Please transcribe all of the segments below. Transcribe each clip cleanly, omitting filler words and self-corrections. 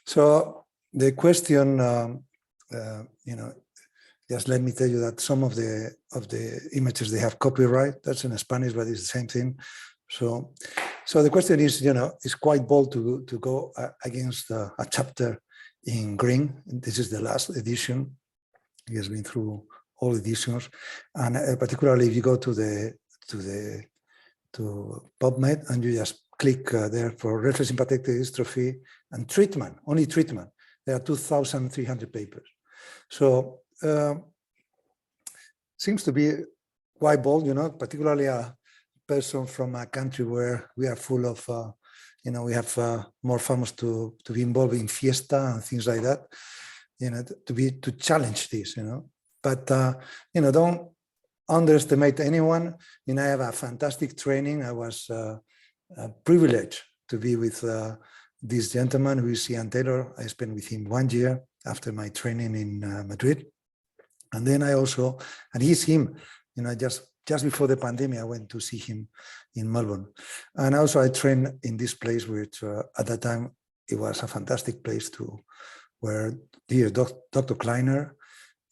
So the question, just let me tell you that some of the images, they have copyright. That's in Spanish, but it's the same thing. So the question is, it's quite bold to go against a chapter in green. This is the last edition. He has been through all editions, and particularly if you go to PubMed and you just click there for reflex sympathetic dystrophy and treatment, only treatment, there are 2,300 papers. So seems to be quite bold, particularly a person from a country where we are full of, we have more famous to be involved in fiesta and things like that, to challenge this, but don't underestimate anyone. I have a fantastic training. I was privileged to be with this gentleman who is Ian Taylor. I spent with him 1 year after my training in Madrid. And then I also, and he's him, just before the pandemic, I went to see him in Melbourne. And also I trained in this place, which at that time, it was a fantastic place where dear Dr. Kleiner,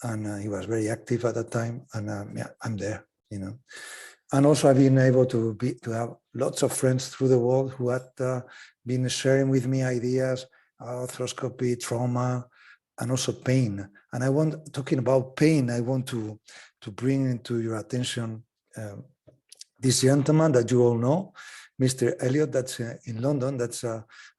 and he was very active at that time. And yeah, I'm there, And also I've been able to have lots of friends through the world who had been sharing with me ideas, arthroscopy, trauma, and also pain. And talking about pain, I want to bring into your attention this gentleman that you all know, Mr. Elliot, that's in London. That's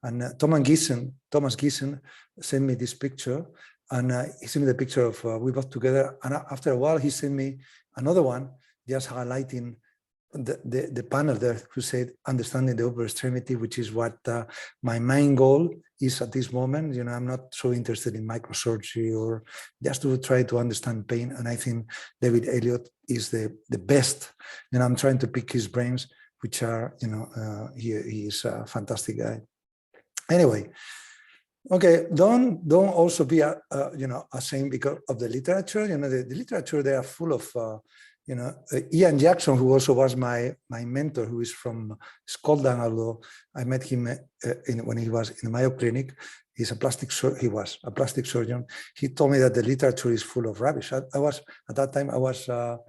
and Thomas Giesen sent me this picture, and he sent me the picture of we both together. And after a while, he sent me another one, just highlighting the panel there who said understanding the upper extremity, which is what my main goal is at this moment. I'm not so interested in microsurgery or just to try to understand pain. And I think David Elliott is the best. I'm trying to pick his brains, which are, he is a fantastic guy. Anyway, okay, don't also be ashamed because of the literature. The literature, they are full of Ian Jackson, who also was my mentor, who is from Scotland, although I met him when he was in the Mayo Clinic. He was a plastic surgeon. He told me that the literature is full of rubbish. At that time, I was a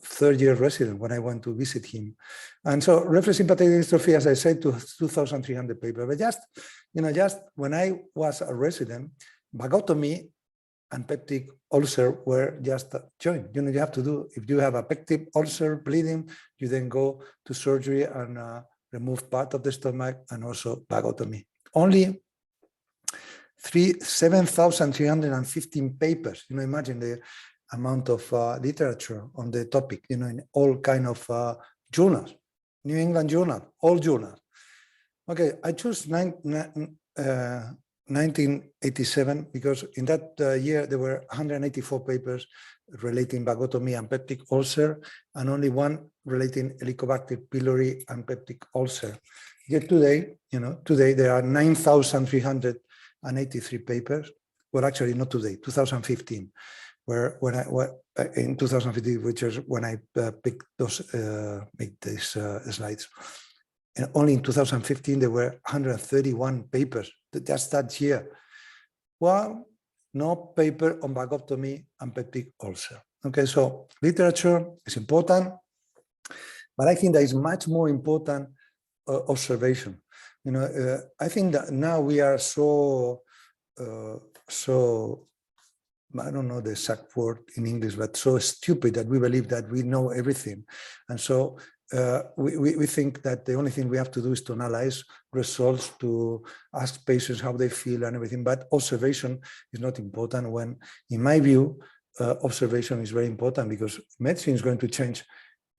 third-year resident when I went to visit him. And so reflex sympathetic dystrophy, as I said, to 2,300 papers. But just when I was a resident, vagotomy and peptic ulcer were just joined. You have to do, if you have a peptic ulcer bleeding, you then go to surgery and remove part of the stomach and also vagotomy. Only 7,315 papers. Imagine the amount of literature on the topic, in all kind of journals, New England Journal, all journals. Okay, I choose 1987 because in that year there were 184 papers relating vagotomy and peptic ulcer, and only one relating Helicobacter pylori and peptic ulcer. Yet today, today there are 9,383 papers. Well, actually not today, 2015. In 2015, which is when I picked those, make these slides. And only in 2015, there were 131 papers, just that year. Well, no paper on vagotomy and peptic ulcer. Okay, so literature is important, but I think that is much more important observation. I think that now we are so I don't know the exact word in English, but so stupid that we believe that we know everything. And so we think that the only thing we have to do is to analyze results, to ask patients how they feel and everything. But observation is not important when, in my view, observation is very important because medicine is going to change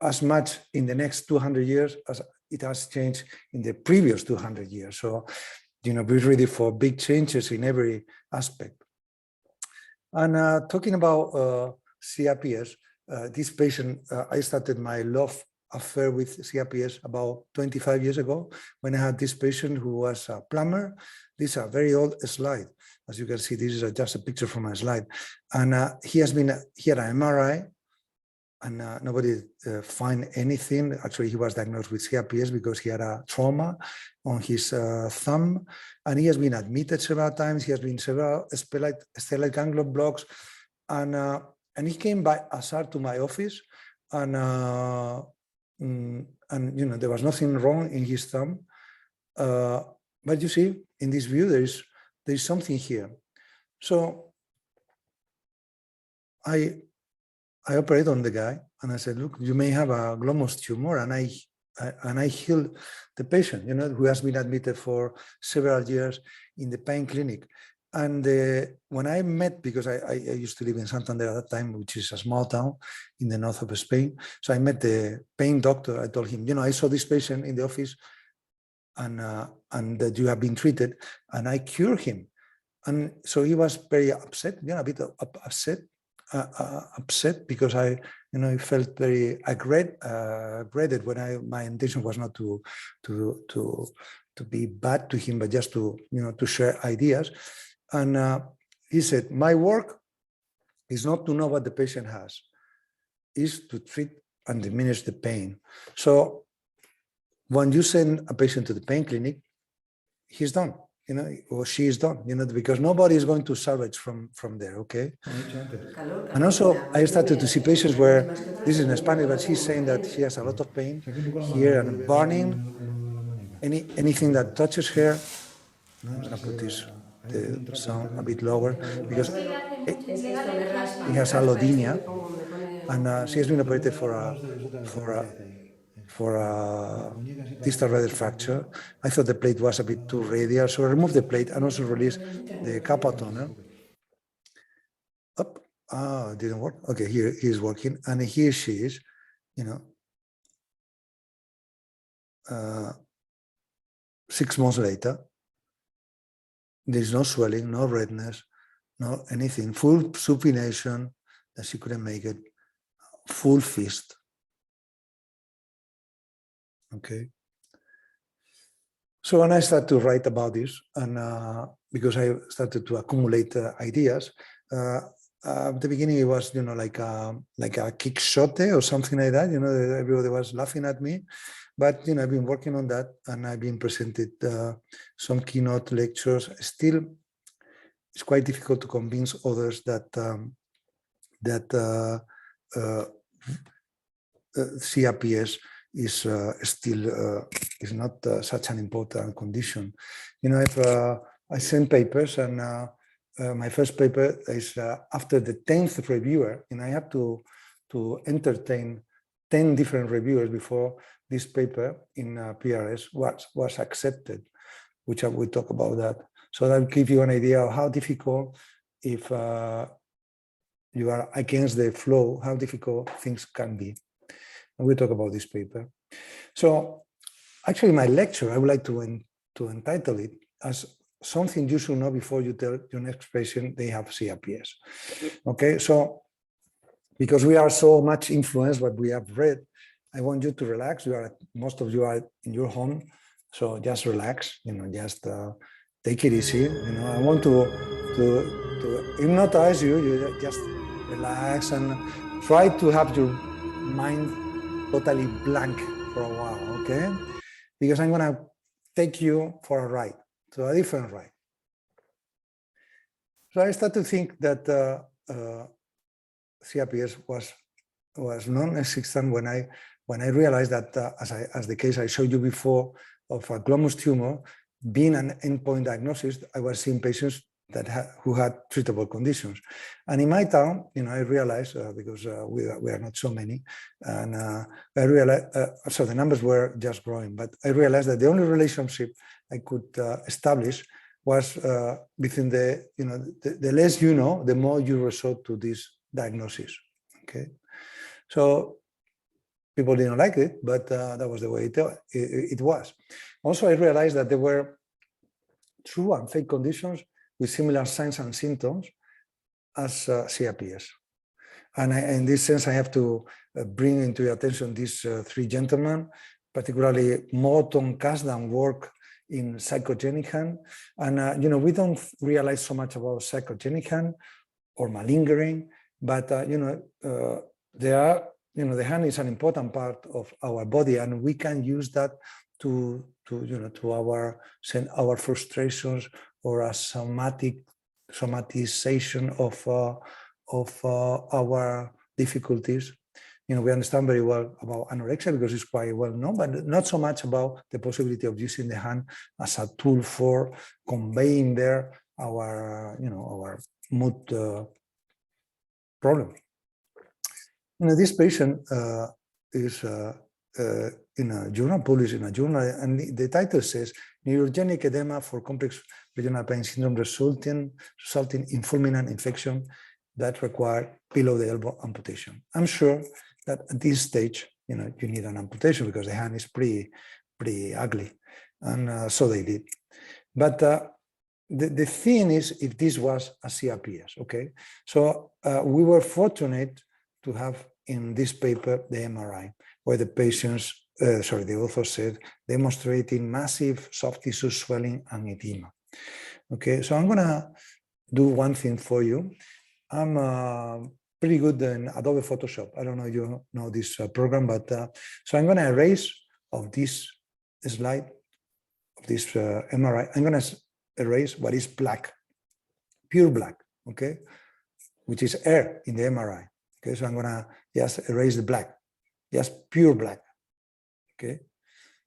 as much in the next 200 years as it has changed in the previous 200 years. So, be ready for big changes in every aspect. And talking about CRPS, this patient, I started my love affair with CRPS about 25 years ago when I had this patient who was a plumber. This is a very old slide. As you can see, this is just a picture from my slide. And he had an MRI, and nobody find anything. Actually, he was diagnosed with CRPS because he had a trauma on his thumb, and he has been admitted several times. He has been several stellate ganglion blocks, and he came by hazard to my office, and there was nothing wrong in his thumb, but you see, in this view, there is something here. So I operate on the guy, and I said, look, you may have a glomus tumor, and I healed the patient, who has been admitted for several years in the pain clinic. And when I met, because I used to live in Santander at that time, which is a small town in the north of Spain, so I met the pain doctor. I told him, I saw this patient in the office, and that you have been treated, and I cured him. And so he was very upset, a bit upset because I felt very aggrieved when my intention was not to be bad to him, but just to share ideas. And he said, my work is not to know what the patient has, is to treat and diminish the pain. So when you send a patient to the pain clinic, he's done, or she is done, because nobody is going to salvage from there, okay? And also, I started to see patients where, this is in Spanish, but she's saying that she has a lot of pain here and burning, anything that touches her. I'm going to put the sound a bit lower, because he has allodynia, and she has been operated for a distal radius fracture. I thought the plate was a bit too radial, so I removed the plate and also released the carpal tunnel. It didn't work. Okay, here he is working, and here she is, 6 months later. There's no swelling, no redness, no anything, full supination that she couldn't make it, full fist. Okay. So when I started to write about this, and because I started to accumulate ideas, at the beginning it was, like a Quixote or something like that. Everybody was laughing at me, but I've been working on that, and I've been presented some keynote lectures. Still, it's quite difficult to convince others that CRPS is still is not such an important condition. I send papers, and my first paper is after the 10th reviewer, and I have to entertain 10 different reviewers before this paper in PRS was accepted, which I will talk about that. So that will give you an idea of how difficult, if you are against the flow, how difficult things can be. And we'll talk about this paper. So actually my lecture, I would like to entitle it as something you should know before you tell your next patient they have CRPS. Okay, so because we are so much influenced by what we have read, I want you to relax. Most of you are in your home, so just relax. Just take it easy. I want to hypnotize you. You just relax and try to have your mind totally blank for a while, okay? Because I'm gonna take you for a ride, to a different ride. So I started to think that CRPS was non-existent when I realized that, as the case I showed you before of a glomus tumor, being an endpoint diagnosis, I was seeing patients who had treatable conditions. And in my town, I realized, because we are not so many, and I realized, so the numbers were just growing, but I realized that the only relationship I could establish was between the less you know, the more you resort to this diagnosis, okay? So people didn't like it, but that was the way it was. Also, I realized that there were true and fake conditions with similar signs and symptoms as CRPS. And in this sense, I have to bring into your attention these 3 gentlemen, particularly Morton Kasdan work in psychogenic hand. And, we don't realize so much about psychogenic hand or malingering, but, there are the hand is an important part of our body, and we can use that to our frustrations or a somatization of our difficulties. We understand very well about anorexia because it's quite well known, but not so much about the possibility of using the hand as a tool for conveying there our mood problem. This patient is in a journal, published in a journal, and the title says neurogenic edema for complex regional pain syndrome resulting in fulminant infection that require below the elbow amputation. I'm sure that at this stage, you need an amputation because the hand is pretty ugly, and so they did. But the thing is, if this was a CRPS, okay? So we were fortunate to have in this paper the MRI, where the patients, the author said, demonstrating massive soft tissue swelling and edema. Okay, so I'm gonna do one thing for you. I'm pretty good in Adobe Photoshop. I don't know if you know this program, but so I'm gonna erase of this slide, of this MRI, I'm gonna erase what is black, pure black, okay, which is air in the MRI. Okay, so I'm gonna just erase the black, just pure black. Okay,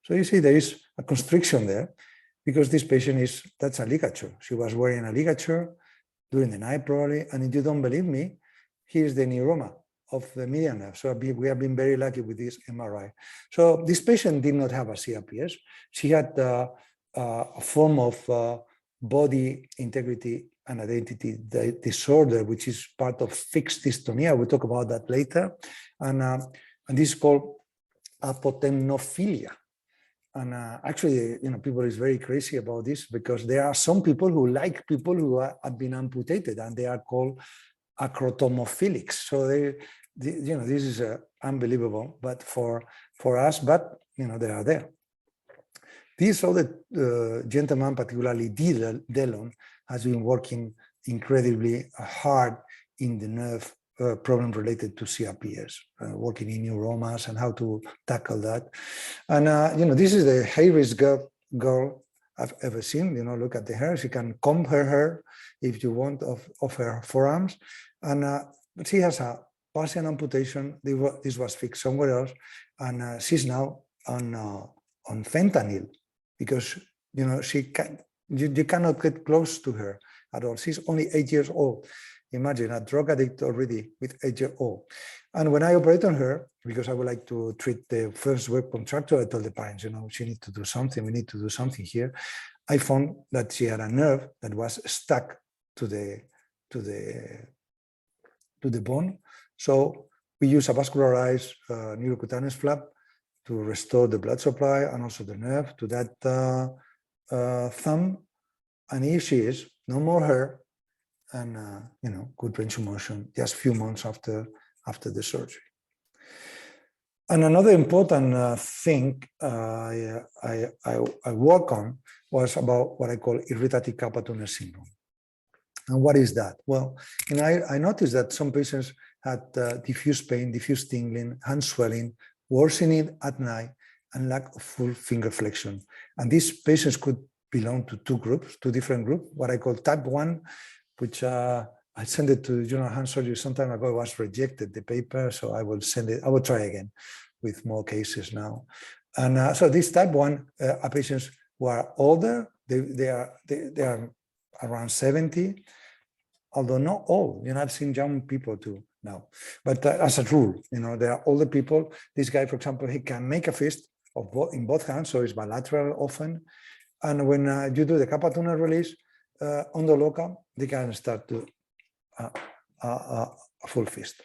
so you see there is a constriction there because this patient that's a ligature. She was wearing a ligature during the night probably, and if you don't believe me, here's the neuroma of the median nerve. So we have been very lucky with this MRI. So this patient did not have a CRPS. She had a form of body integrity and identity disorder, which is part of fixed dystonia. We'll talk about that later. And this is called apotemnophilia. And actually, people is very crazy about this because there are some people who like people who have been amputated, and they are called acrotomophilics. So this is unbelievable, but for us, but they are there. This other gentleman, particularly Dillon, has been working incredibly hard in the nerve problem related to CRPS, working in neuromas and how to tackle that. And this is the high-risk girl I've ever seen. Look at the hair. She can comb her hair if you want of her forearms, and she has a partial amputation. This was fixed somewhere else, and she's now on fentanyl because you cannot get close to her at all. She's only 8 years old. Imagine a drug addict already with 8 years old. And when I operate on her, because I would like to treat the first wave contracture, I told the parents, she needs to do something. We need to do something here. I found that she had a nerve that was stuck to the bone. So we use a vascularized neurocutaneous flap to restore the blood supply and also the nerve to that thumb. And here she is, no more hair, and good range of motion just a few months after the surgery. And another important thing I work on was about what I call irritative carpal tunnel syndrome. And what is that? Well, I noticed that some patients had diffuse pain, diffuse tingling, hand swelling, worsening at night, and lack of full finger flexion. And these patients could belong to two different groups, what I call type 1, which I sent it to Journal of Hand Surgery some time ago. It was rejected, the paper, so I will send it. I will try again with more cases now. And so this type 1 are patients who are older. They are around 70, although not all. I've seen young people too now. But as a rule, there are older people. This guy, for example, he can make a fist in both hands, so it's bilateral often. And when you do the carpal tunnel release on the local, they can start to a full fist.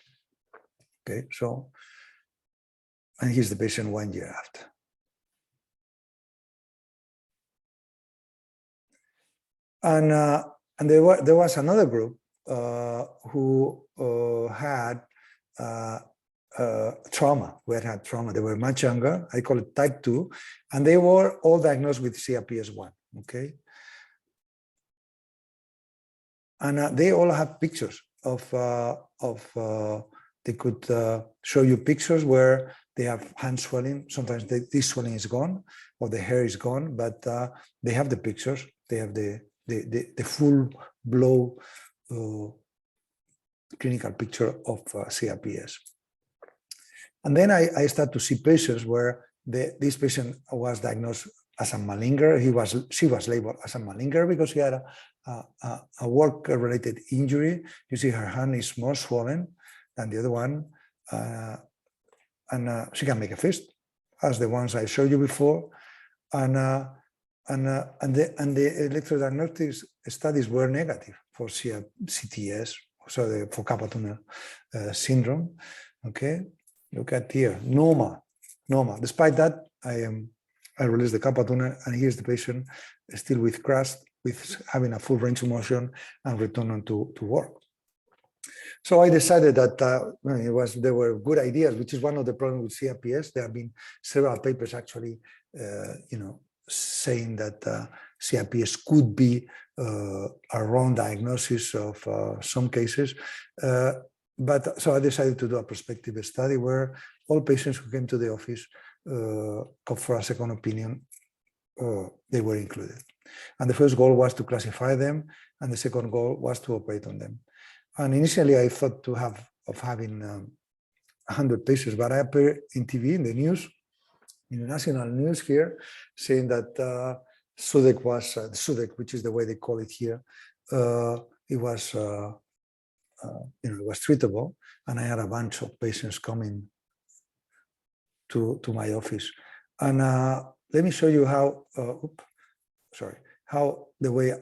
Okay, so, and here's the patient 1 year after. And there was another group who had trauma. We had trauma. They were much younger. I call it type 2, and they were all diagnosed with CRPS1. Okay, and they all have pictures of they could show you pictures where they have hand swelling. Sometimes this swelling is gone or the hair is gone, but they have the pictures. They have the full blow clinical picture of CRPS. And then I start to see patients where this patient was diagnosed as a malinger. She was labeled as a malinger because she had a work-related injury. You see her hand is more swollen than the other one, and she can make a fist, as the ones I showed you before. And the electrodiagnostic studies were negative for CTS, so for carpal tunnel syndrome. Okay, look at here, normal. Despite that, I released the carpal tunnel, and here's the patient still with crust, with having a full range of motion and returning to work. So I decided that there were good ideas, which is one of the problems with CRPS. There have been several papers actually, saying that CRPS could be a wrong diagnosis of some cases. But so I decided to do a prospective study where all patients who came to the office come for a second opinion, they were included. And the first goal was to classify them, and the second goal was to operate on them. And initially I thought of having 100 patients, but I appeared in TV, in the news, in the national news here, saying that SUDEC was, SUDEC, which is the way they call it here, it was it was treatable, and I had a bunch of patients coming to my office. And let me show you how, how the way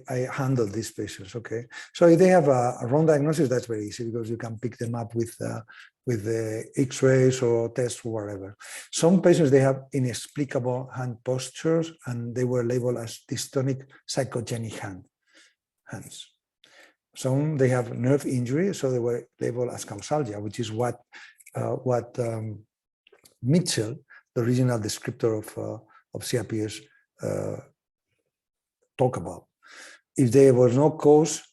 I handle these patients. Okay, so if they have a wrong diagnosis, that's very easy because you can pick them up with the X-rays or tests or whatever. Some patients, they have inexplicable hand postures, and they were labeled as dystonic psychogenic hands. Some, they have nerve injury, so they were labeled as causalgia, which is what Mitchell, the original descriptor of CRPS, talk about. If there was no cause,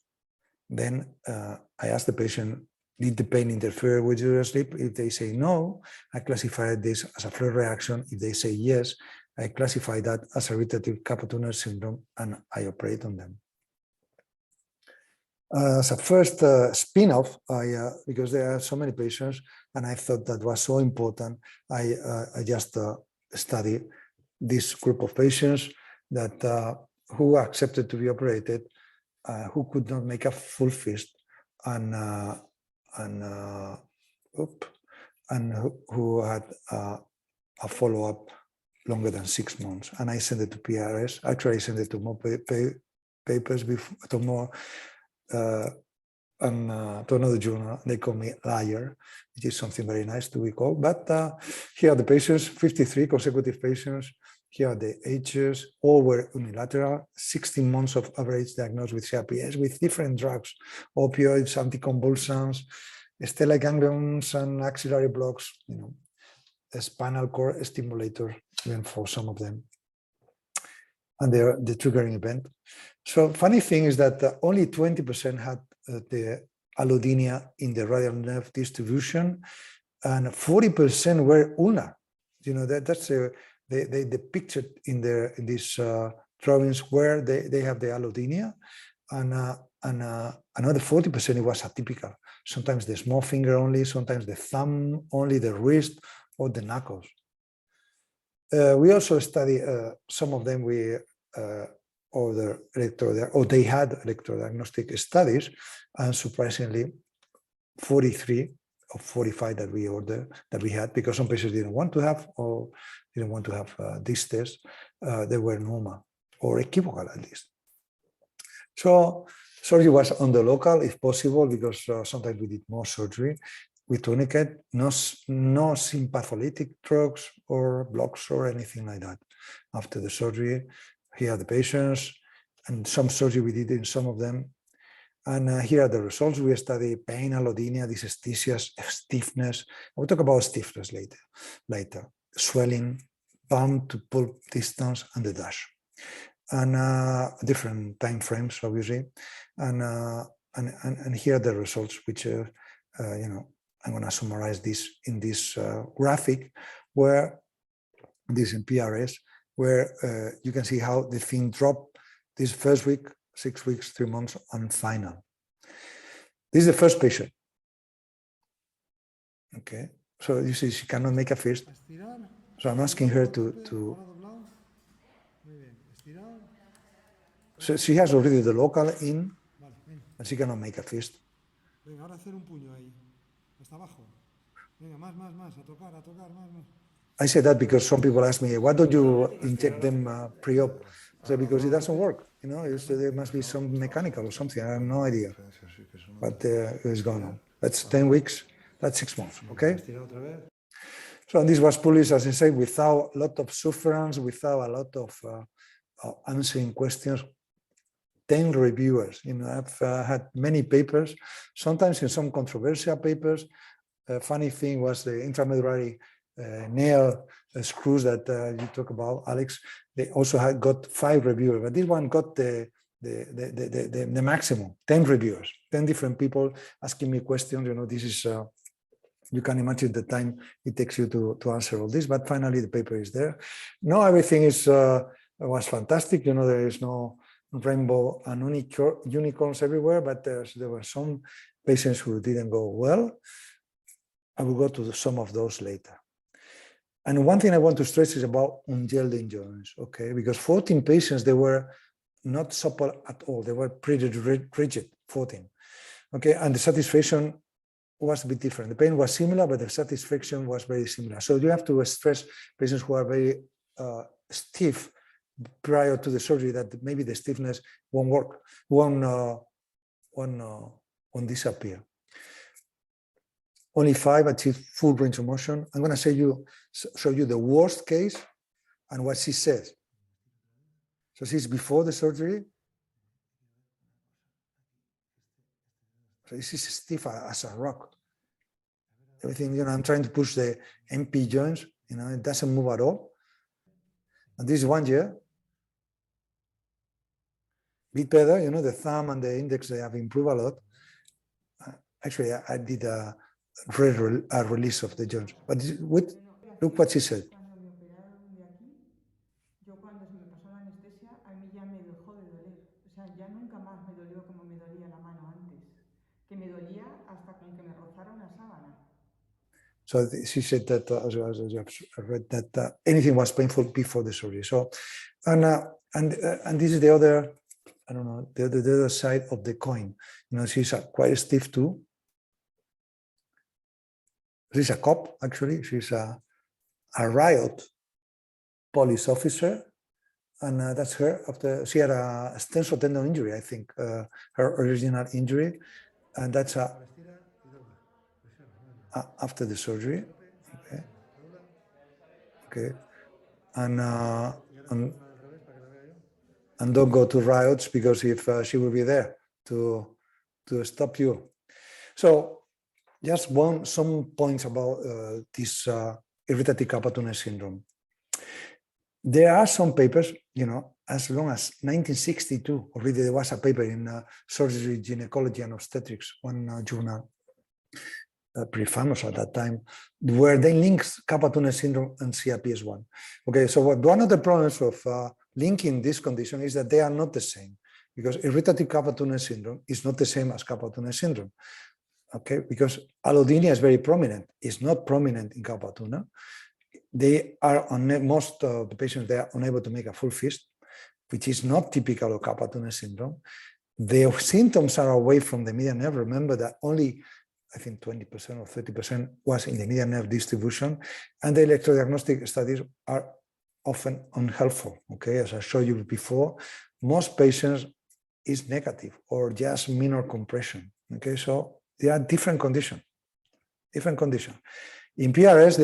then I asked the patient, did the pain interfere with your sleep? If they say no, I classify this as a flare reaction. If they say yes, I classify that as irritative carpal tunnel syndrome, and I operate on them. As a first spin-off, because there are so many patients, and I thought that was so important, I just studied this group of patients that who accepted to be operated, who could not make a full fist, and who had a follow-up longer than 6 months. And I sent it to PRS. Actually, I sent it to more papers, to more, and to another journal. They call me liar, which is something very nice to be called. But here are the patients, 53 consecutive patients. Here are the ages, all were unilateral, 16 months of average diagnosed with CRPS with different drugs, opioids, anticonvulsants, stellate ganglions and axillary blocks, a spinal cord stimulator, even for some of them. And they're the triggering event. So funny thing is that only 20% had the allodynia in the radial nerve distribution, and 40% were ulnar. That's they depicted in these drawings where they have the allodynia, and another 40% it was atypical. Sometimes the small finger only, sometimes the thumb only, the wrist or the knuckles. We also study some of them with other they had electrodiagnostic studies, and surprisingly 43 of 45 that we had, because some patients didn't want to have this test, they were normal or equivocal at least. So surgery was on the local if possible, because sometimes we did more surgery with tourniquet, no sympatholytic drugs or blocks or anything like that. After the surgery, here are the patients, and some surgery we did in some of them. And here are the results. We study pain, allodynia, dysesthesias, stiffness. We'll talk about stiffness later. Swelling, palm to pulp distance, and the dash. And different time frames, obviously. And here are the results, which I'm going to summarize this in this graphic, where this in PRS, where you can see how the thing dropped this first week, 6 weeks, 3 months, and final. This is the first patient. Okay, so you see she cannot make a fist. So I'm asking her to so she has already the local in, and she cannot make a fist. I say that because some people ask me, why don't you inject them pre-op? I say, because it doesn't work. You know, there must be some mechanical or something. I have no idea. But it's going on. That's 10 weeks. That's 6 months. Okay. So this was published, as I say, without a lot of sufferance, without a lot of answering questions. 10 reviewers. You know, I've had many papers. Sometimes in some controversial papers. Funny thing was the intramedullary nail screws that you talk about, Alex. They also had got 5 reviewers, but this one got the maximum. 10 reviewers, 10 different people asking me questions. You know, this is you can imagine the time it takes you to answer all this. But finally, the paper is there. Now everything is was fantastic. You know, there is no rainbow and unicorns everywhere, but there were some patients who didn't go well. I will go to some of those later. And one thing I want to stress is about unyielding joints, okay? Because 14 patients, they were not supple at all. They were pretty rigid, 14, okay? And the satisfaction was a bit different. The pain was similar, but the satisfaction was very similar. So you have to stress patients who are very stiff prior to the surgery that maybe the stiffness won't work, won't disappear. Only 5 achieved full range of motion. I'm going to show you the worst case and what she says. So she's before the surgery. So this is stiff as a rock. Everything, you know, I'm trying to push the MP joints, you know, it doesn't move at all. And this is 1 year. Bit better, you know, the thumb and the index, they have improved a lot. Actually, I did a release of the joints. But look what she said. Yo cuando se me pasó la anestesia, a mí ya me dejó de doler. O sea, ya nunca más me dolió como me dolía la mano antes. Que me dolía hasta con que me rozara una sábana. So she said that, as I read, that anything was painful before the surgery. So, and this is the other, I don't know, the other side of the coin. You know, she's quite stiff too. She's a cop, actually. She's a riot police officer, and that's her. She had a extensor tendon injury, I think, her original injury, and that's after the surgery. Okay, okay, and don't go to riots, because if she will be there to stop you. So just some points about this irritative carpal tunnel syndrome. There are some papers, you know, as long as 1962, already there was a paper in Surgery, Gynecology and Obstetrics, one journal, pretty famous at that time, where they linked carpal tunnel syndrome and CRPS1. Okay, so one of the problems of linking this condition is that they are not the same, because irritative carpal tunnel syndrome is not the same as carpal tunnel syndrome. Okay, because allodynia is very prominent. It's not prominent in carpal tunnel. They are most of the patients, they are unable to make a full fist, which is not typical of carpal tunnel syndrome. The symptoms are away from the median nerve. Remember that only, I think, 20% or 30% was in the median nerve distribution, and the electrodiagnostic studies are often unhelpful. Okay, as I showed you before, most patients is negative or just minor compression. Okay, so they are different conditions. In PRS,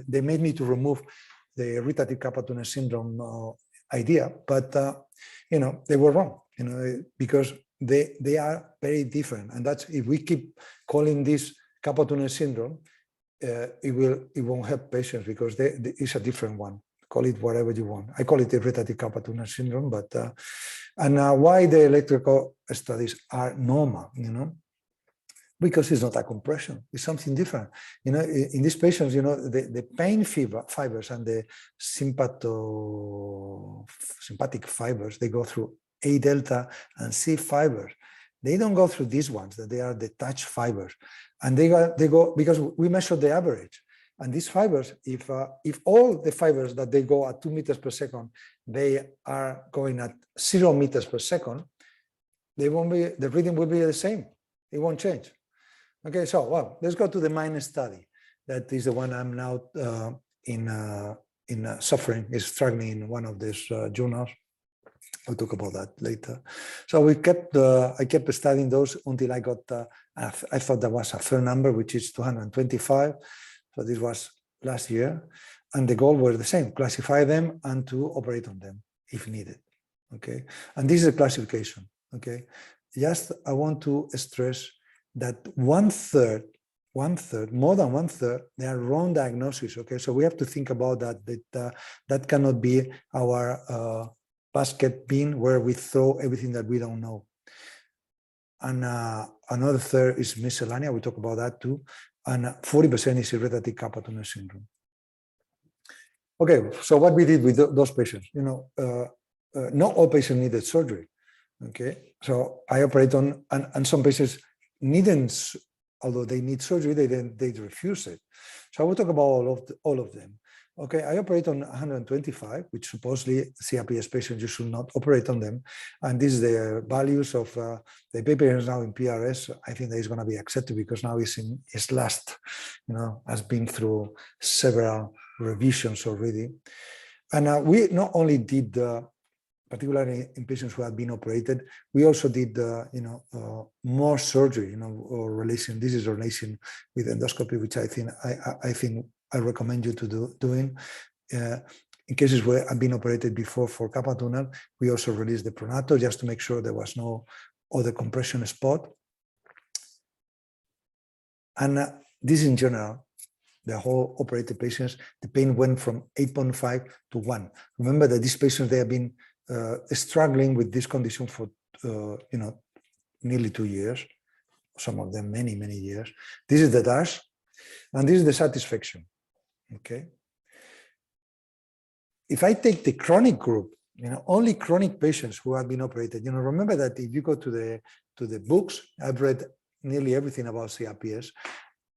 they made me to remove the irritative carpal tunnel syndrome idea, but you know, they were wrong. You know, because they are very different, and that's, if we keep calling this carpal tunnel syndrome, it won't help patients, because it's a different one. Call it whatever you want. I call it irritative carpal tunnel syndrome, but and why the electrical studies are normal, you know. Because it's not a compression, it's something different. You know, in these patients, you know, the pain fibers and the sympathetic fibers, they go through A delta and C fibers. They don't go through these ones, that they are the touch fibers. And they go because we measure the average. And these fibers, if all the fibers that they go at 2 meters per second, they are going at 0 meters per second, they won't be, the reading will be the same. It won't change. Okay, so well, let's go to the MIND study. That is the one I'm now suffering, is struggling in one of these journals. We'll talk about that later. So I kept studying those until I got, I thought that was a fair number, which is 225. So this was last year. And the goal was the same, classify them and to operate on them if needed. Okay, and this is a classification. Okay, just I want to stress that one third, more than one third, they are wrong diagnosis. Okay, so we have to think about that. That cannot be our basket bin where we throw everything that we don't know. And another third is miscellanea. We talk about that too. And 40% is irritative carpal tunnel syndrome. Okay, so what we did with those patients, you know, not all patients needed surgery. Okay, so I operate on, and some patients needn't, although they need surgery, they refuse it. So I will talk about all of them. Okay, I operate on 125, which supposedly CRPS patients, you should not operate on them. And this is the values of the paper is now in PRS. I think that is going to be accepted because now it's last, you know, has been through several revisions already. And we not only did, particularly in patients who had been operated, we also did, you know, more surgery, you know, or relation. This is relation with endoscopy, which I think I recommend you to doing. In cases where I've been operated before for carpal tunnel, we also released the pronator just to make sure there was no other compression spot. And this in general, the whole operated patients, the pain went from 8.5 to 1. Remember that these patients, they have been struggling with this condition for, you know, nearly 2 years, some of them many, many years. This is the dash, and this is the satisfaction. Okay. If I take the chronic group, you know, only chronic patients who have been operated, you know, remember that if you go to the books, I've read nearly everything about CRPS.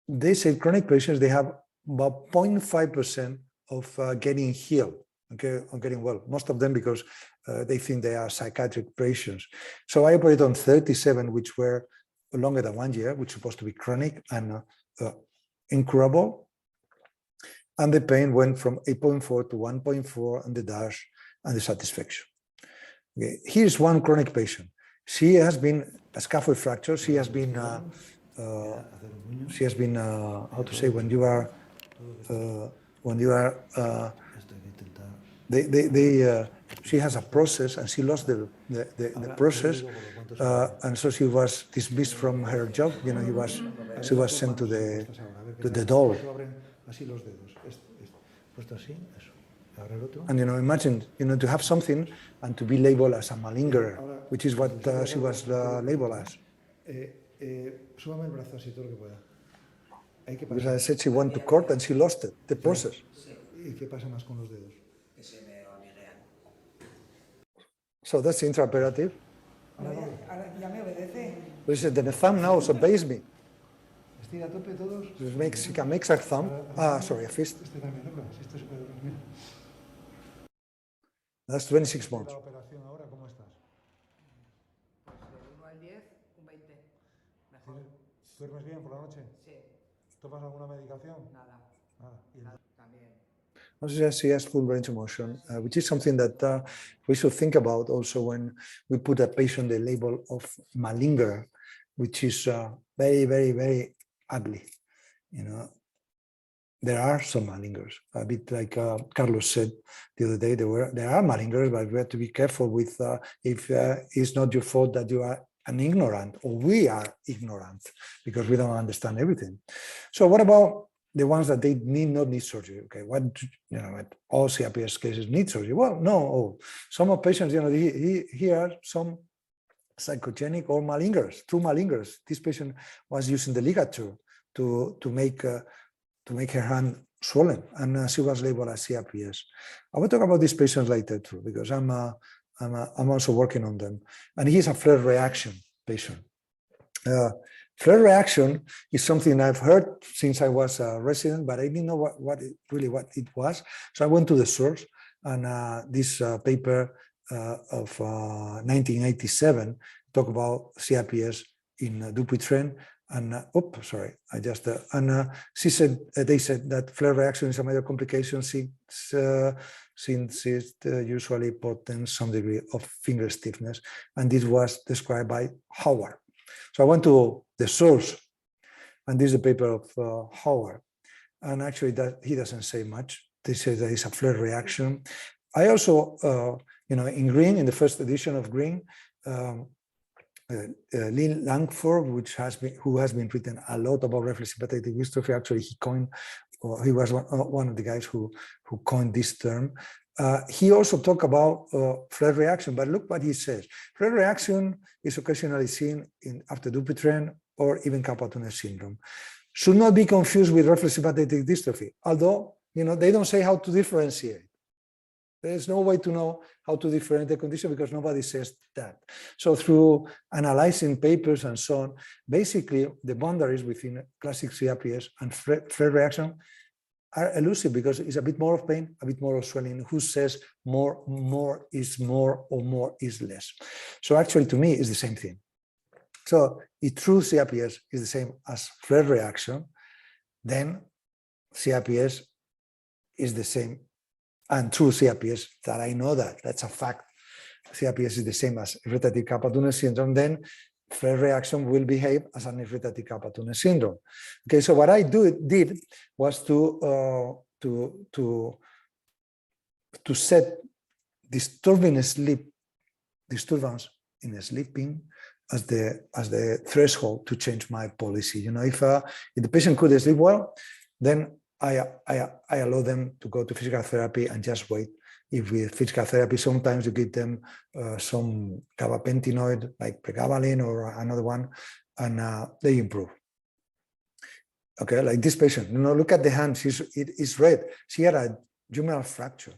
They say chronic patients, they have about 0.5% of getting healed, okay, or getting well. Most of them because they think they are psychiatric patients. So I operate on 37, which were longer than 1 year, which is supposed to be chronic and incurable. And the pain went from 8.4 to 1.4 on the dash and the satisfaction. Okay. Here's one chronic patient. She has been a scaphoid fracture. She has been, how to say, when you are, she has a process and she lost the process. And so she was dismissed from her job. You know, she was sent to the dole. And, you know, imagine, you know, to have something and to be labeled as a malingerer, which is what she was labeled as. Because I said she went to court and she lost it, the process. So that's intraoperative. Listen, the thumb now obeys me. She can make a thumb. Sorry, a fist. That's 26 months. ¿Duermes bien por la noche? Sí. ¿Tomas alguna medicación? Nada. Nada. También. She has full range of motion, which is something that we should think about also when we put a patient the label of malingerer, which is very, very, very ugly. You know, there are some malingerers, a bit like Carlos said the other day. There are malingerers, but we have to be careful with if it's not your fault that you are an ignorant, or we are ignorant because we don't understand everything. So what about the ones that they not need surgery? Okay, what, you know, all CRPS cases need surgery? Well, no, some of patients, you know, here are some psychogenic or malingers, true malingers. This patient was using the ligature to make her hand swollen, and she was labeled as CRPS. I will talk about these patients later too, because I'm also working on them. And he's a flare reaction patient. Flare reaction is something I've heard since I was a resident, but I didn't know what it was. So I went to the source, and this paper of 1987 talk about CRPS in Dupuytren. And she said they said that flare reaction is a major complication since it usually portends some degree of finger stiffness, and this was described by Howard. So I went to the source, and this is a paper of Howard, and actually that he doesn't say much. They say that it's a flare reaction. I also, in Green, in the first edition of Green, Lynn Langford, who has been written a lot about reflex hepatitis dystrophy. Actually, he was one of the guys who coined this term. He also talked about flare reaction, but look what he says. Flare reaction is occasionally seen after Dupuytren or even carpal tunnel syndrome. Should not be confused with reflex hepatic dystrophy, although they don't say how to differentiate. There's no way to know how to differentiate the condition because nobody says that. So through analyzing papers and so on, basically the boundaries within classic CRPS and flare reaction are elusive because it's a bit more of pain, a bit more of swelling. Who says more is more or more is less? So actually to me it's the same thing. So if true CRPS is the same as flare reaction, then CRPS is the same. And true CRPS, that I know that's a fact. CRPS is the same as irritative carpal tunnel syndrome, then flare reaction will behave as an irritative carpal tunnel syndrome. Okay, so what I did was to set disturbance in sleeping as the threshold to change my policy. If the patient could sleep well, then I allow them to go to physical therapy and just wait. If with physical therapy, sometimes you give them some gabapentinoid like pregabalin or another one, and they improve. Okay, like this patient, look at the hand, it's red. She had a humeral fracture.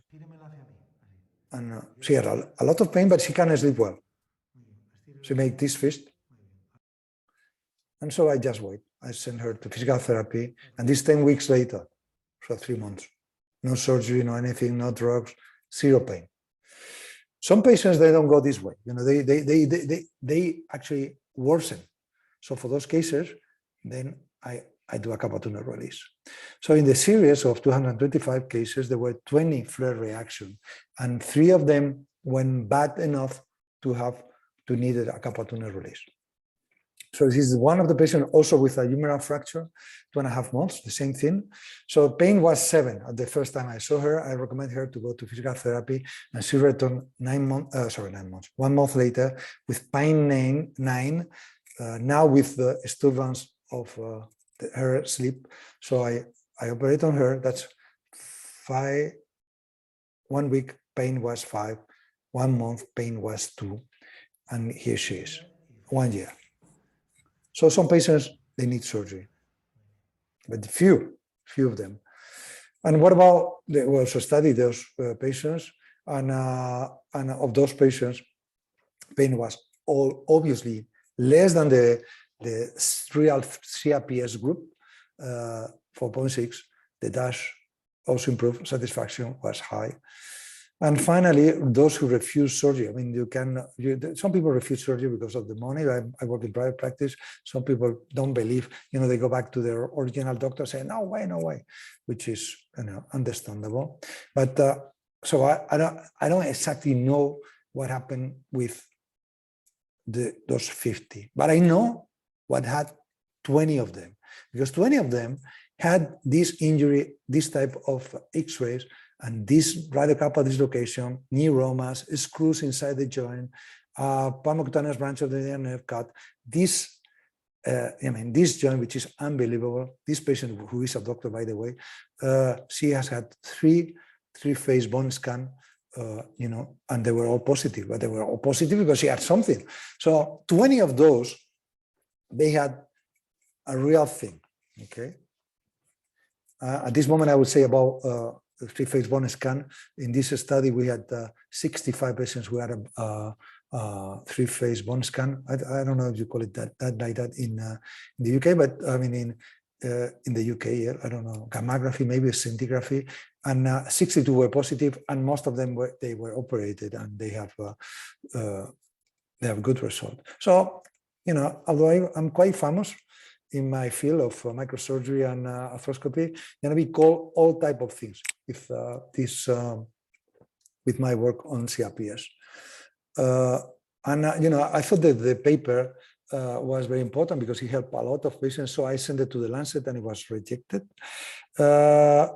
And she had a lot of pain, but she can't sleep well. She made this fist. And so I just wait. I sent her to physical therapy, and this 10 weeks later, so 3 months, no surgery, no anything, no drugs, zero pain. Some patients, they don't go this way. They actually worsen. So for those cases, then I do a carpal tunnel release. So in the series of 225 cases, there were 20 flare reactions, and 3 of them went bad enough to need a carpal tunnel release. So this is one of the patients also with a humeral fracture, 2.5 months, the same thing. So pain was 7 at the first time I saw her. I recommend her to go to physical therapy, and she returned 9 months, 1 month later with pain 9, now with the disturbance of her sleep. So I operate on her. That's 1 week, pain was 5, 1 month, pain was 2, and here she is, 1 year. So some patients, they need surgery, but few of them. And what about, we also studied those patients, and of those patients, pain was obviously less than the real CRPS group, 4.6. The DASH also improved, satisfaction was high. And finally, those who refuse surgery. I mean, some people refuse surgery because of the money. I work in private practice. Some people don't believe, they go back to their original doctor saying, no way, which is, understandable. But so I don't exactly know what happened with those 50, but I know what had 20 of them, because 20 of them had this injury, this type of X-rays, and this radiocarpal dislocation, neuromas, screws inside the joint, palmocutaneous branch of the nerve cut. This joint, which is unbelievable. This patient, who is a doctor, by the way, she has had three-phase bone scan and they were all positive, but they were all positive because she had something. So 20 of those, they had a real thing, okay? At this moment, I would say about the three-phase bone scan. In this study, we had 65 patients who had a three-phase bone scan. I don't know if you call it that like that in the UK, but I mean in the UK, yeah, I don't know, gammography, maybe scintigraphy, and 62 were positive, and most of them were operated, and they have good result. So although I'm quite famous in my field of microsurgery and arthroscopy, we call all type of things with with my work on CRPS. I thought that the paper was very important because it helped a lot of patients. So I sent it to the Lancet and it was rejected. I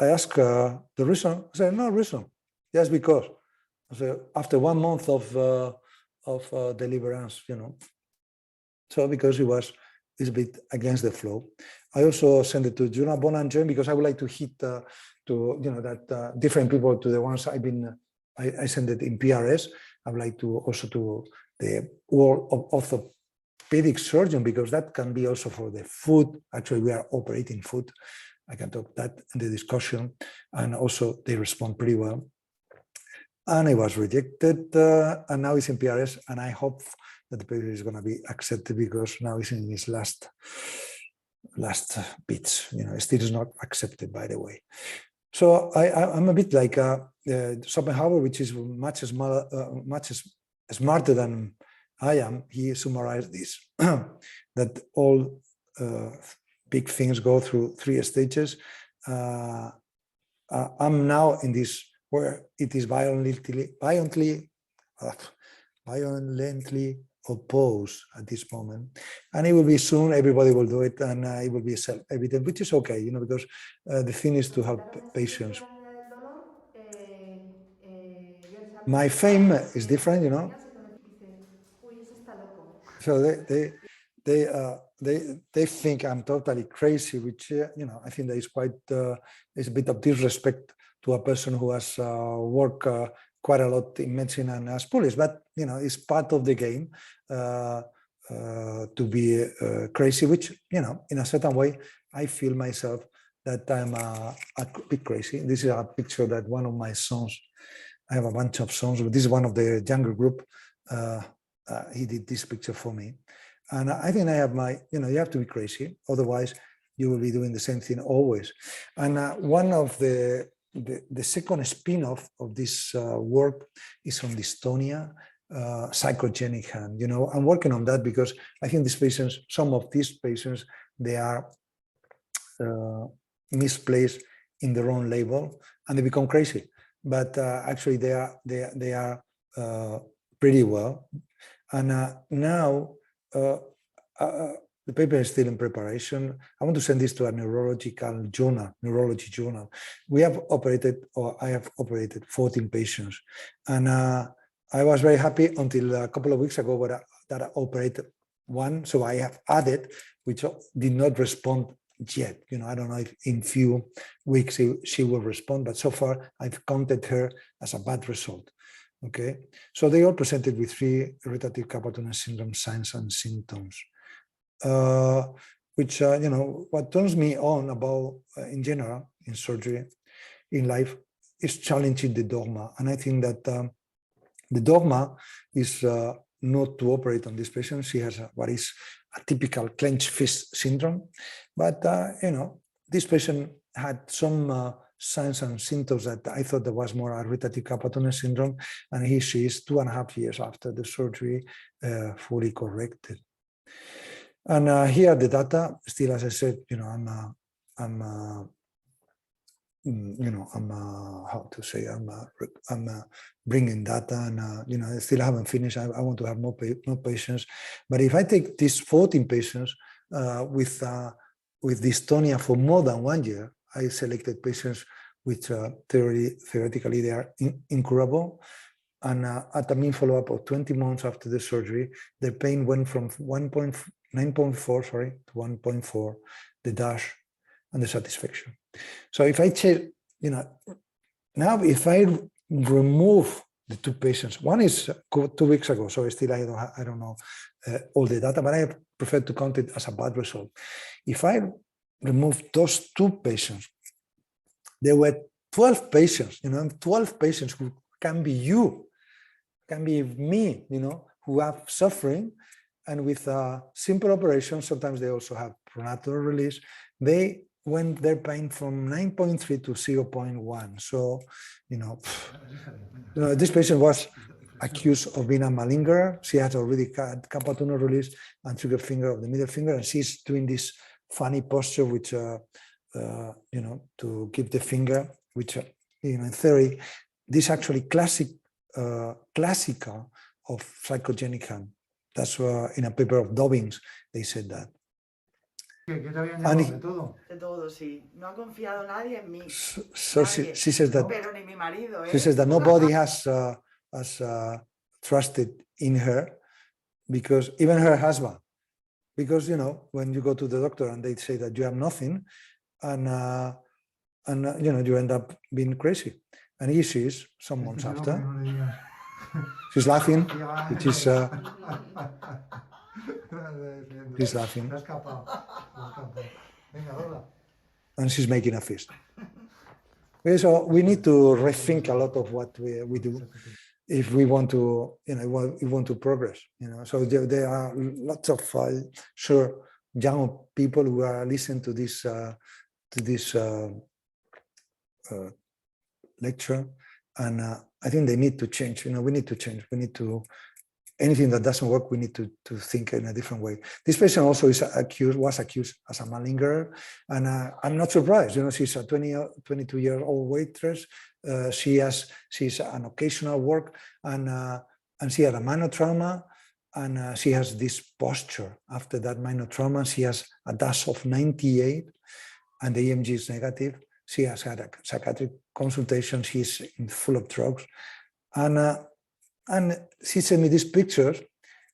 asked the reason. I said, no reason, just because. So after 1 month of deliverance, so because it was a bit against the flow. I also sent it to Journal Bone and Joint because I would like to hit different people to the ones I sent it in PRS. I would like to also to the world of orthopedic surgeon, because that can be also for the foot. Actually, we are operating foot. I can talk that in the discussion, and also they respond pretty well. And it was rejected, and now it's in PRS, and I hope that the paper is going to be accepted because now it's in its last bits. Still is not accepted, by the way. So I'm a bit like Schopenhauer, which is much smarter than I am. He summarized this, that all big things go through 3 stages. I'm now in this where it is violently opposed at this moment, and it will be soon. Everybody will do it, and it will be self-evident, which is okay, because the thing is to help patients. My fame is different, So they think I'm totally crazy, which I think that is quite is a bit of disrespect to a person who has worked quite a lot in medicine and as police, but it's part of the game to be crazy, which in a certain way I feel myself that I'm a bit crazy. This is a picture that one of my sons, I have a bunch of sons, but this is one of the younger group. He did this picture for me, and I think I have my, you have to be crazy, otherwise you will be doing the same thing always. And one of the second spin-off of this work is on dystonia, psychogenic hand. I'm working on that because I think these patients, some of these patients, they are misplaced in the wrong label and they become crazy. But actually, they are pretty well. And now the paper is still in preparation. I want to send this to a neurology journal. We have operated, or I have operated 14 patients. And I was very happy until a couple of weeks ago that I operated one. So I have added, which did not respond yet. I don't know if in few weeks she will respond, but so far I've counted her as a bad result. Okay. So they all presented with 3 irritative carpal tunnel syndrome signs and symptoms. Which, what turns me on about, in general, in surgery, in life, is challenging the dogma. And I think that the dogma is not to operate on this patient. She has what is a typical clenched fist syndrome. But, this patient had some signs and symptoms that I thought there was more irritative carpal tunnel syndrome. And she is 2.5 years after the surgery, fully corrected. And here the data, still, as I said, I'm bringing data, and I still haven't finished. I want to have more patients. But if I take these 14 patients with dystonia for more than 1 year, I selected patients which theoretically they are incurable. And at a mean follow-up of 20 months after the surgery, the pain went from 9.4 to 1.4, the dash and the satisfaction. So if I check, now if I remove the two patients. One is 2 weeks ago, so still I don't know all the data, but I prefer to count it as a bad result. If I remove those 2 patients, there were 12 patients, 12 patients who can be you, can be me, who have suffering, and with a simple operation, sometimes they also have pronator release, they went their pain from 9.3 to 0.1. So, this patient was accused of being a malingerer. She had already had carpal tunnel release and trigger finger of the middle finger, and she's doing this funny posture, which, to keep the finger, which, in theory, this actually classical of psychogenic hand. That's in a paper of Dobbins, they said that. ¿Qué te habían llamado? ¿De todo? De todo, sí. No ha confiado nadie en mí. So she says that. Pero ni mi marido, She says that nobody has trusted in her, because even her husband, because when you go to the doctor and they say that you have nothing, and you end up being crazy. And here she is, some months after. She's laughing, which is she's laughing, and she's making a fist. Okay, so we need to rethink a lot of what we do if we want to, we want to progress. So there are lots of sure young people who are listening to this lecture, and I think they need to change. We need to change. We need to, anything that doesn't work, we need to think in a different way. This patient also was accused as a malingerer, and I'm not surprised. She's a 22-year-old waitress. She's an occasional work, and she had a minor trauma, and she has this posture after that minor trauma. She has a DAS of 98, and the EMG is negative. She has had a psychiatric consultation. She's full of drugs, and she sent me these pictures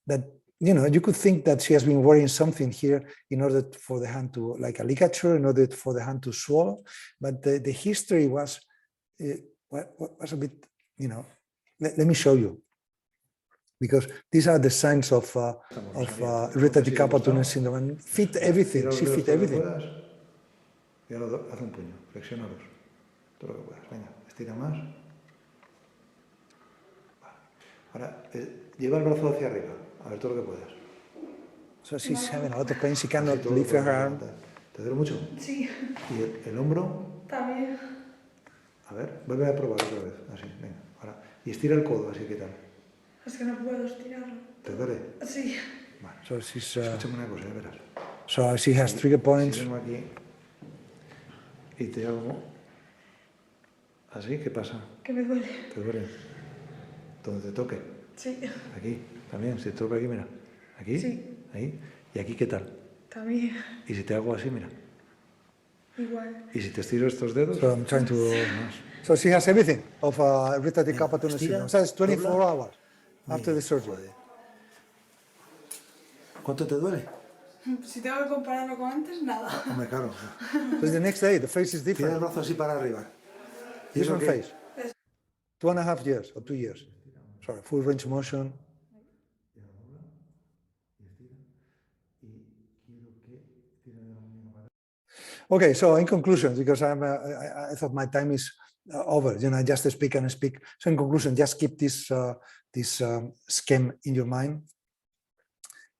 that, you could think that she has been wearing something here in order for the hand to, like a ligature, in order for the hand to swallow. But the history was a bit, let me show you, because these are the signs of irritative carpal tunnel syndrome, and fit everything. She fit everything. Y ahora haz un puño, flexiónalos, todo lo que puedas. Venga, estira más. Vale. Ahora, lleva el brazo hacia arriba, a ver todo lo que puedas. So she's having a lot of pain, she cannot lift her arm. ¿Te duele mucho? Sí. ¿Y el hombro? También. A ver, vuelve a probar otra vez, así, venga. Ahora, y estira el codo, así, ¿qué tal? Es que no puedo estirarlo. ¿Te duele? Sí. Vale. So she's, escúchame una cosa, verás. so she has trigger points. Si vengo aquí y te hago así, ¿qué pasa? Que me duele. ¿Te duele? ¿Donde te toque? Sí. Aquí, también, si te toca aquí, mira. Aquí, Sí. ahí, y aquí, ¿qué tal? También. Y si te hago así, mira. Igual. Y si te estiro estos dedos. So I'm trying to. So she has everything of irritative carpal tunnel syndrome. So it's 24 hours after the surgery. ¿Cuánto te duele? Si tengo que compararlo con antes, nada. Hombre, claro. So the next day, the face is Tira el different. brazo así para arriba. Different face. 2.5 years or 2 years. Sorry, full range of motion. Okay, so in conclusion, because I thought my time is over, just to speak and speak. So in conclusion, just keep this scheme in your mind.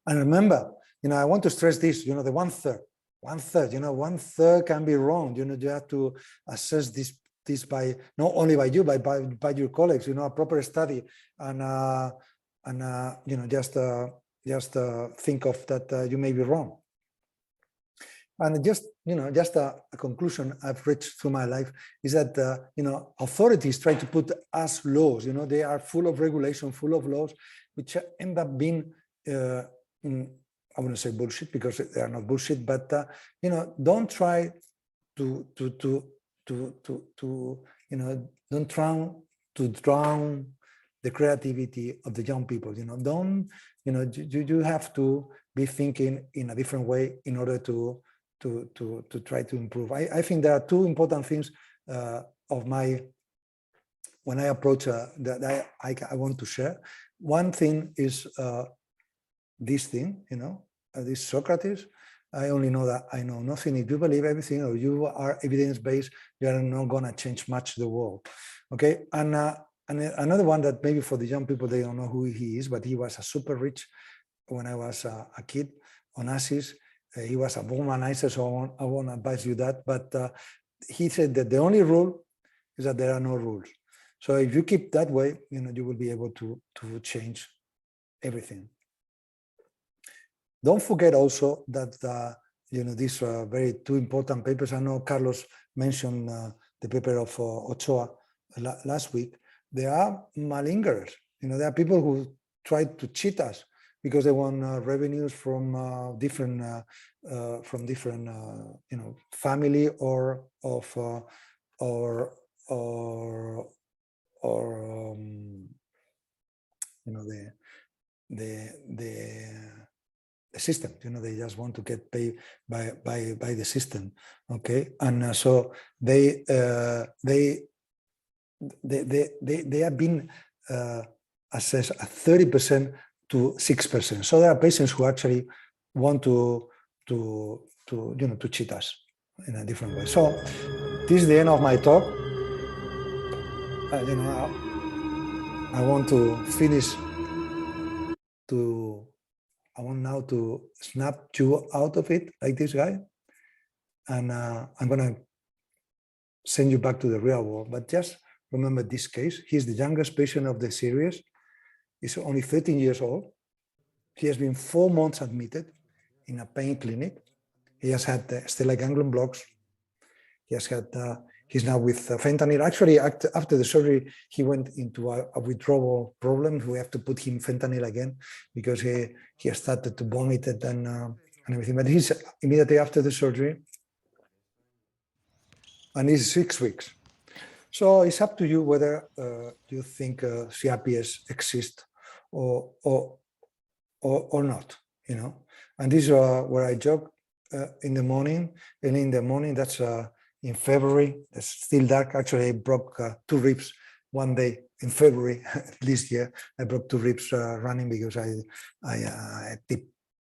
And remember, I want to stress this, the 1/3, 1/3 can be wrong. You have to assess this by, not only by you, but by your colleagues, a proper study, and just think of that you may be wrong. And just a conclusion I've reached through my life is that, authorities try to put us laws, they are full of regulation, full of laws, which end up being, I wouldn't say bullshit because they are not bullshit, but, don't try to don't try to drown the creativity of the young people, don't, you have to be thinking in a different way in order to try to improve. I think there are two important things of my when I approach that I want to share. One thing is this thing, this Socrates. I only know that I know nothing. If you believe everything or you are evidence-based, you are not going to change much the world. Okay, and another one that maybe for the young people, they don't know who he is, but he was a super rich when I was a kid on ASIS. He was a womanizer, so I won't advise you that. But he said that the only rule is that there are no rules. So if you keep that way, you will be able to change everything. Don't forget also that these are very two important papers. I know Carlos mentioned the paper of Ochoa last week. There are malingerers. There are people who try to cheat us because they want revenues from different family or of the system. They just want to get paid by the system. Okay, and so they have been assessed at 30% to 6%. So there are patients who actually want to cheat us in a different way. So this is the end of my talk. I want to finish. I want now to snap you out of it like this guy, and I'm gonna send you back to the real world. But just remember this case. He's the youngest patient of the series. He's only 13 years old. He has been 4 months admitted in a pain clinic. He has had stellar ganglion blocks. He has had, he's now with fentanyl. Actually, after the surgery, he went into a withdrawal problem. We have to put him fentanyl again because he has started to vomit it and everything. But he's immediately after the surgery, and he's 6 weeks. So it's up to you whether you think CRPS exists or not, And this is where I jog in the morning, and in the morning, that's in February. It's still dark. Actually, I broke 2 ribs one day in February this year. I broke 2 ribs running because I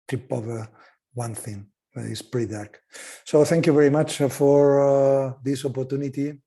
tripped over one thing. It's pretty dark. So thank you very much for this opportunity.